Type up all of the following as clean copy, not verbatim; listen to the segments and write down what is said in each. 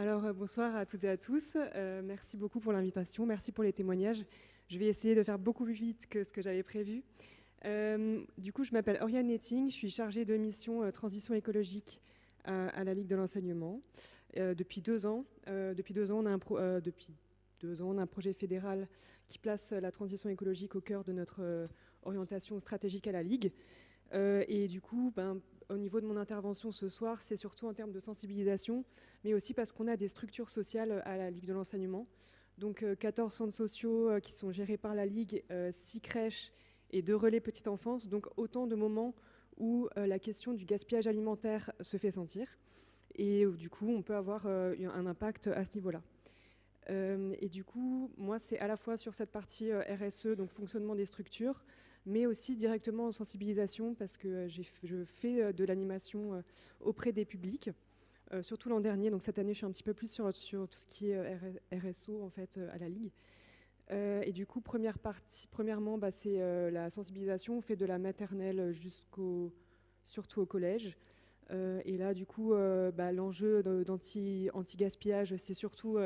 Alors, bonsoir à toutes et à tous. Merci beaucoup pour l'invitation. Merci pour les témoignages. Je vais essayer de faire beaucoup plus vite que ce que j'avais prévu. Du coup, je m'appelle Oriane Netting. Je suis chargée de mission transition écologique à la Ligue de l'enseignement. Depuis 2 ans, on a un projet fédéral qui place la transition écologique au cœur de notre orientation stratégique à la Ligue. Et du coup, au niveau de mon intervention ce soir, c'est surtout en termes de sensibilisation, mais aussi parce qu'on a des structures sociales à la Ligue de l'enseignement. Donc 14 centres sociaux qui sont gérés par la Ligue, 6 crèches et 2 relais petite enfance. Donc autant de moments où la question du gaspillage alimentaire se fait sentir. Et où, du coup, on peut avoir un impact à ce niveau-là. Et du coup, moi, c'est à la fois sur cette partie RSE, donc fonctionnement des structures, mais aussi directement en sensibilisation, parce que je fais de l'animation auprès des publics, surtout l'an dernier. Donc cette année, je suis un petit peu plus sur tout ce qui est RSO, en fait, à la Ligue. Et du coup, premièrement, c'est la sensibilisation. On fait de la maternelle surtout au collège. Et là, du coup, l'enjeu d'anti-gaspillage, c'est surtout...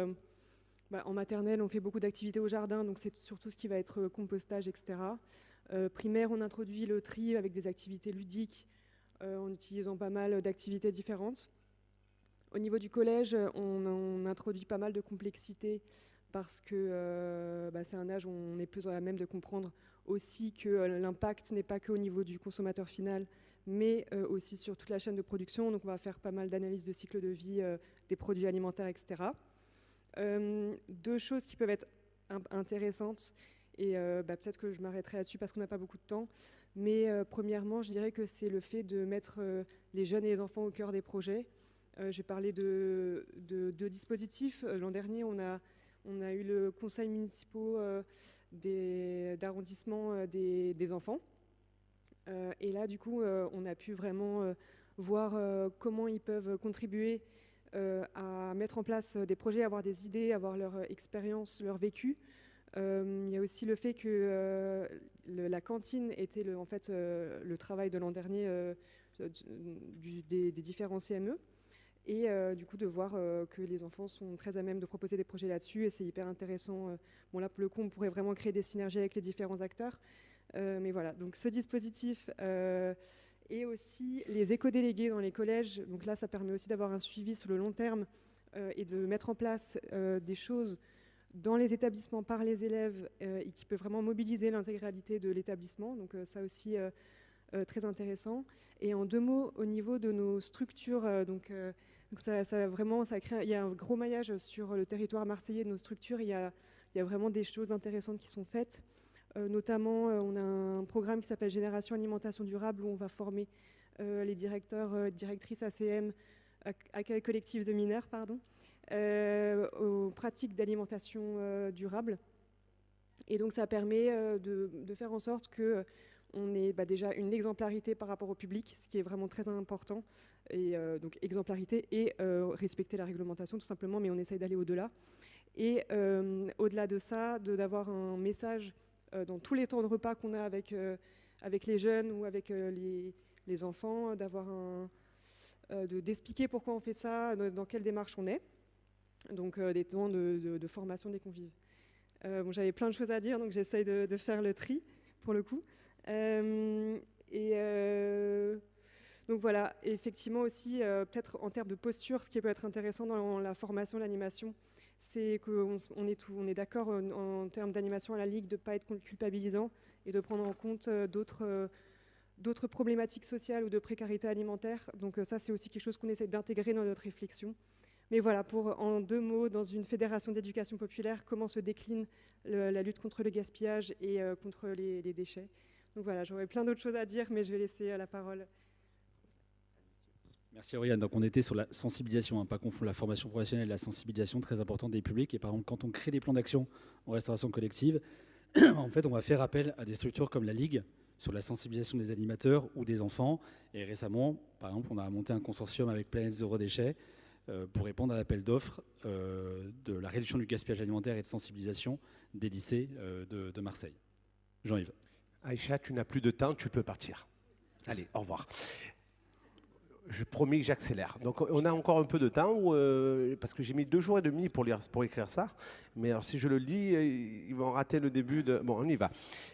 en maternelle, on fait beaucoup d'activités au jardin, donc c'est surtout ce qui va être compostage, etc. Primaire, on introduit le tri avec des activités ludiques en utilisant pas mal d'activités différentes. Au niveau du collège, on introduit pas mal de complexité parce que c'est un âge où on est plus à même de comprendre aussi que l'impact n'est pas qu'au niveau du consommateur final, mais aussi sur toute la chaîne de production. Donc on va faire pas mal d'analyses de cycle de vie des produits alimentaires, etc. 2 choses qui peuvent être intéressantes, et peut-être que je m'arrêterai là-dessus parce qu'on n'a pas beaucoup de temps, mais premièrement, je dirais que c'est le fait de mettre les jeunes et les enfants au cœur des projets. J'ai parlé de dispositifs. L'an dernier, on a eu le conseil municipal d'arrondissement des enfants. Et là, du coup, on a pu vraiment voir comment ils peuvent contribuer à mettre en place des projets, avoir des idées, avoir leur expérience, leur vécu. Il y a aussi le fait que la cantine était le travail de l'an dernier des différents CME. Et du coup, de voir que les enfants sont très à même de proposer des projets là-dessus, et c'est hyper intéressant. Bon, là, pour le coup, on pourrait vraiment créer des synergies avec les différents acteurs. Mais voilà, donc ce dispositif et aussi les éco-délégués dans les collèges. Donc là, ça permet aussi d'avoir un suivi sur le long terme et de mettre en place des choses dans les établissements par les élèves et qui peut vraiment mobiliser l'intégralité de l'établissement. Donc ça aussi, très intéressant. Et en 2 mots, au niveau de nos structures, ça crée, il y a un gros maillage sur le territoire marseillais de nos structures. Il y a vraiment des choses intéressantes qui sont faites. Notamment, on a un programme qui s'appelle Génération Alimentation Durable, où on va former les directeurs, directrices ACM, accueil collectif de mineurs, aux pratiques d'alimentation durable. Et donc, ça permet de faire en sorte que on ait déjà une exemplarité par rapport au public, ce qui est vraiment très important. Et donc, exemplarité et respecter la réglementation, tout simplement, mais on essaye d'aller au-delà. Et au-delà de ça, d'avoir un message dans tous les temps de repas qu'on a avec les jeunes ou avec les enfants, d'expliquer pourquoi on fait ça, dans quelle démarche on est. Donc des temps de formation des convives. J'avais plein de choses à dire, donc j'essaye de faire le tri, pour le coup. Donc voilà, et effectivement aussi, peut-être en termes de posture, ce qui peut être intéressant dans la formation, l'animation, c'est qu'on est d'accord en termes d'animation à la Ligue de ne pas être culpabilisant et de prendre en compte d'autres problématiques sociales ou de précarité alimentaire. Donc ça, c'est aussi quelque chose qu'on essaie d'intégrer dans notre réflexion. Mais voilà, en 2 mots, dans une fédération d'éducation populaire, comment se décline la lutte contre le gaspillage et contre les déchets. Donc voilà, j'aurais plein d'autres choses à dire, mais je vais laisser la parole. Merci Oriane. Donc on était sur la sensibilisation, pas confondre la formation professionnelle et la sensibilisation, très importante des publics. Et par exemple, quand on crée des plans d'action en restauration collective, en fait, on va faire appel à des structures comme la Ligue sur la sensibilisation des animateurs ou des enfants. Et récemment, par exemple, on a monté un consortium avec Planète Zéro Déchet pour répondre à l'appel d'offres de la réduction du gaspillage alimentaire et de sensibilisation des lycées de Marseille. Jean-Yves. Aïcha, tu n'as plus de temps, tu peux partir. Allez, au revoir. Je promis que j'accélère. Donc on a encore un peu de temps, parce que j'ai mis 2 jours et demi pour écrire ça. Mais alors, si je le lis, ils vont rater le début de... Bon, on y va.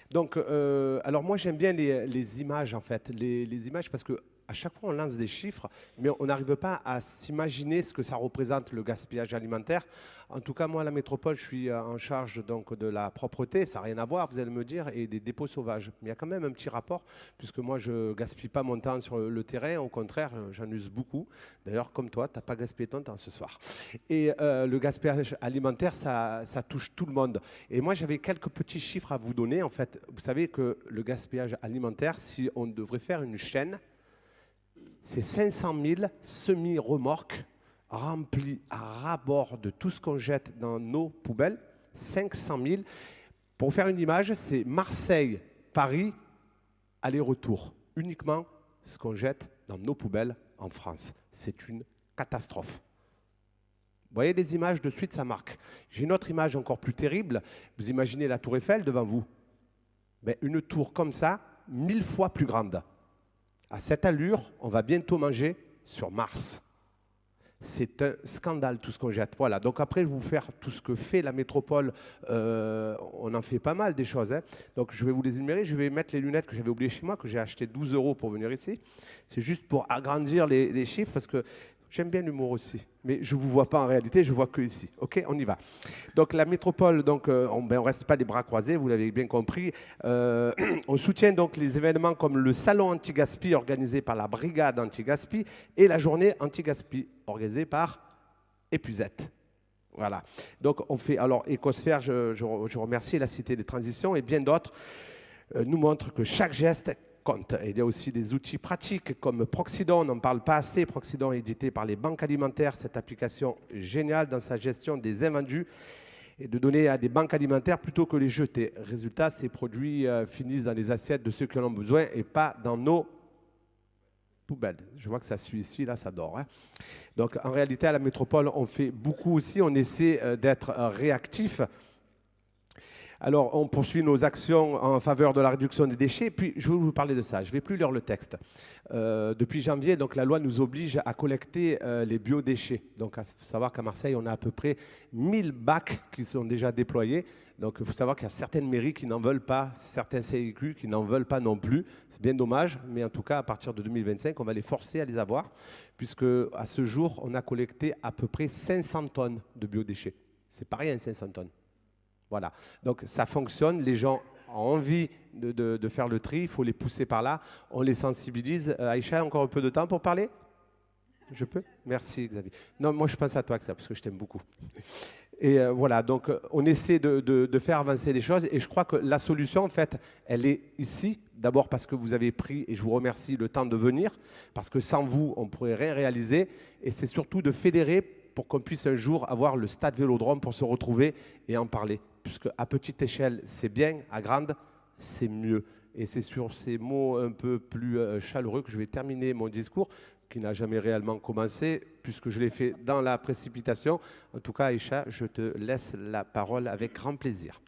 Donc, alors moi j'aime bien les images en fait. Les images parce que à chaque fois on lance des chiffres, mais on n'arrive pas à s'imaginer ce que ça représente le gaspillage alimentaire. En tout cas, moi à la métropole, je suis en charge donc de la propreté, ça n'a rien à voir, vous allez me dire, et des dépôts sauvages. Mais il y a quand même un petit rapport, puisque moi je ne gaspille pas mon temps sur le terrain, au contraire, j'en use beaucoup. D'ailleurs, comme toi, tu n'as pas gaspillé ton temps ce soir. Et le gaspillage alimentaire, ça touche tout le monde. Et moi j'avais quelques petits chiffres à vous donner. En fait, vous savez que le gaspillage alimentaire, si on devrait faire une chaîne, c'est 500 000 semi-remorques remplies à ras-bord de tout ce qu'on jette dans nos poubelles. 500 000. Pour faire une image, c'est Marseille, Paris, aller-retour. Uniquement ce qu'on jette dans nos poubelles en France. C'est une catastrophe. Vous voyez les images, de suite, ça marque. J'ai une autre image encore plus terrible. Vous imaginez la tour Eiffel devant vous. Ben, une tour comme ça, 1000 fois plus grande. À cette allure, on va bientôt manger sur Mars. C'est un scandale tout ce qu'on jette. Voilà, donc après, je vais vous faire tout ce que fait la métropole. On en fait pas mal des choses. Hein. Donc je vais vous les énumérer. Je vais mettre les lunettes que j'avais oubliées chez moi, que j'ai acheté 12 € pour venir ici. C'est juste pour agrandir les chiffres, parce que j'aime bien l'humour aussi. Mais je ne vous vois pas en réalité, je ne vois que ici. OK, on y va. Donc la métropole, donc, on ne reste pas les bras croisés, vous l'avez bien compris. On soutient donc les événements comme le salon anti-gaspi organisé par la brigade anti-gaspi et la journée anti-gaspi organisée par Épuzette. Voilà. Donc on fait, alors Écosphère, je remercie, la Cité des Transitions et bien d'autres nous montrent que chaque geste compte. Il y a aussi des outils pratiques comme Proxidon, on n'en parle pas assez. Proxidon est édité par les banques alimentaires, cette application géniale dans sa gestion des invendus et de donner à des banques alimentaires plutôt que les jeter. Résultat, ces produits finissent dans les assiettes de ceux qui en ont besoin et pas dans nos poubelles. Je vois que ça suit ici, là ça dort. Hein. Donc en réalité, à la métropole, on fait beaucoup aussi, on essaie d'être réactif. Alors, on poursuit nos actions en faveur de la réduction des déchets. Puis, je vais vous parler de ça. Je ne vais plus lire le texte. Depuis janvier, donc, la loi nous oblige à collecter les biodéchets. Donc, à savoir qu'à Marseille, on a à peu près 1000 bacs qui sont déjà déployés. Donc, il faut savoir qu'il y a certaines mairies qui n'en veulent pas, certains CIQ qui n'en veulent pas non plus. C'est bien dommage, mais en tout cas, à partir de 2025, on va les forcer à les avoir, puisque à ce jour, on a collecté à peu près 500 tonnes de biodéchets. C'est pas rien, 500 tonnes. Voilà, donc ça fonctionne, les gens ont envie de faire le tri, il faut les pousser par là, on les sensibilise. Aïcha, encore un peu de temps pour parler? Je peux? Merci Xavier. Non, moi je pense à toi, Xavier, parce que je t'aime beaucoup. Et voilà, donc on essaie de faire avancer les choses et je crois que la solution, en fait, elle est ici. D'abord parce que vous avez pris, et je vous remercie, le temps de venir, parce que sans vous, on ne pourrait rien réaliser. Et c'est surtout de fédérer pour qu'on puisse un jour avoir le stade Vélodrome pour se retrouver et en parler. Puisque à petite échelle, c'est bien, à grande, c'est mieux. Et c'est sur ces mots un peu plus chaleureux que je vais terminer mon discours, qui n'a jamais réellement commencé, puisque je l'ai fait dans la précipitation. En tout cas, Aïcha, je te laisse la parole avec grand plaisir.